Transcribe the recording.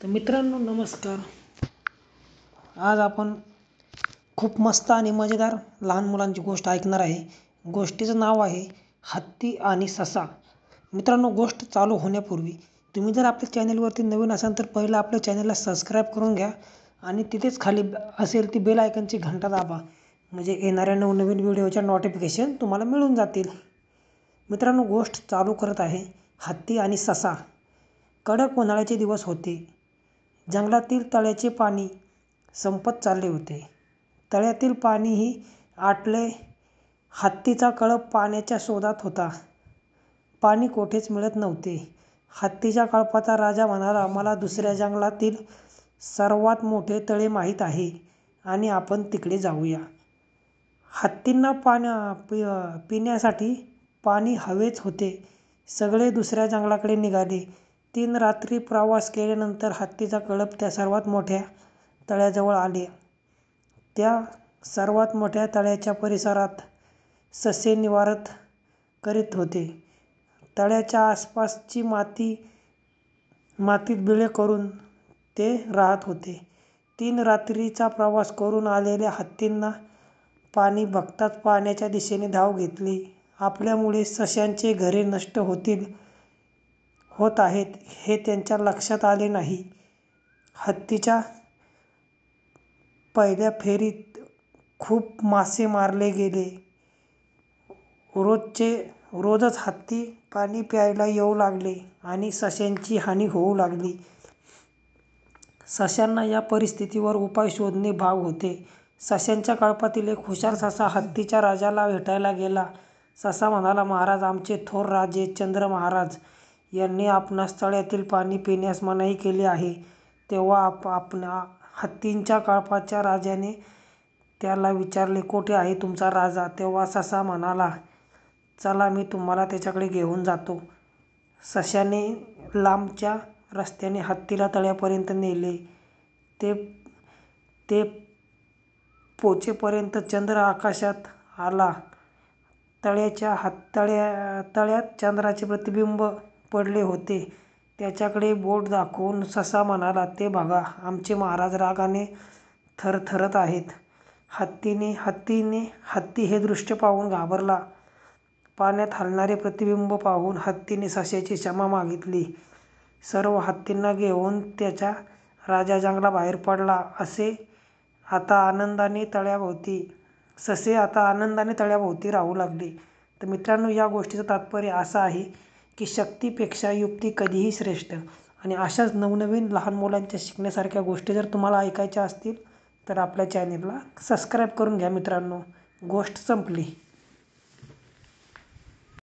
तर मित्रांनो नमस्कार. आज आपण खूप मस्त आणि मजेदार लहान मुलांची गोष्ट ऐकणार आहे. गोष्टीचं नाव आहे हत्ती आणि ससा. मित्रांनो, गोष्ट चालू होण्यापूर्वी तुम्ही जर आपल्या चॅनलवरती नवीन असाल तर पहिलं आपल्या चॅनलला सबस्क्राईब करून घ्या आणि तिथेच खाली असेल ती बेल आयकनची घंटा दाबा, म्हणजे येणाऱ्या नवनवीन व्हिडिओच्या नोटिफिकेशन तुम्हाला मिळून जातील. मित्रांनो, गोष्ट चालू करत आहे हत्ती आणि ससा. कडक उन्हाळ्याचे दिवस होते. जंगलातील तळ्याचे पाणी संपत चालले होते. तळ्यातील पाणीही आटले. हत्तीचा कळप पाण्याच्या शोधात होता. पाणी कोठेच मिळत नव्हते. हत्तीच्या कळपाचा राजा म्हणाला, मला दुसऱ्या जंगलातील सर्वात मोठे तळे माहीत आहे आणि आपण तिकडे जाऊया. हत्तींना पिण्यासाठी पाणी हवेच होते. सगळे दुसऱ्या जंगलाकडे निघाले. 3 रात्री प्रवास केल्यानंतर हत्तीचा कळप त्या सर्वात मोठ्या तळ्याजवळ आले. त्या सर्वात मोठ्या तळ्याच्या परिसरात ससे निवारा करीत होते. तळ्याच्या आसपासची मातीत बिळे करून ते राहत होते. 3 रात्रीचा प्रवास करून आलेल्या हत्तींना पाणी बघताच पाण्याच्या दिशेने धाव घेतली. आपल्यामुळे सश्यांची घरे नष्ट होत आहेत हे त्यांच्या लक्षात आले नाही. हत्तीच्या पहिल्या फेरीत खूप मासे मारले गेले. रोजच हत्ती पाणी प्यायला येऊ लागले आणि सश्यांची हानी होऊ लागली. सश्यांना या परिस्थितीवर उपाय शोधणे भाग होते. सश्यांच्या कळपातील एक हुशार ससा हत्तीच्या राजाला भेटायला गेला. ससा म्हणाला, महाराज, आमचे थोर राजे चंद्र महाराज यांनी आपणास तळ्यातील पाणी पिण्यास मनाई केली आहे. तेव्हा हत्तीच्या कळपाच्या राजाने त्याला विचारले, कोठे आहे तुमचा राजा? तेव्हा ससा म्हणाला, चला मी तुम्हाला त्याच्याकडे घेऊन जातो. सश्याने लांबच्या रस्त्याने हत्तीला तळ्यापर्यंत नेले. ते पोचेपर्यंत चंद्र आकाशात आला. तळ्यात चंद्राचे प्रतिबिंब पडले होते. त्याच्याकडे बोट दाखवून ससा म्हणाला, ते बघा, आमचे महाराज रागाने थरथरत आहेत. हत्ती हे दृश्य पाहून घाबरला. पाण्यात हलणारे प्रतिबिंब पाहून हत्तीने सश्याची क्षमा मागितली. सर्व हत्तींना घेऊन त्याचा राजा जंगलाबाहेर पडला. ससे आता आनंदाने तळ्याभोवती राहू लागले. तर मित्रांनो, या गोष्टीचं तात्पर्य असं आहे की शक्तीपेक्षा युक्ती कधीही श्रेष्ठ. आणि अशाच नवनवीन लहान मुलांच्या शिकण्यासारख्या गोष्टी जर तुम्हाला ऐकायच्या असतील तर आपल्या चॅनेलला सबस्क्राईब करून घ्या. मित्रांनो, गोष्ट संपली.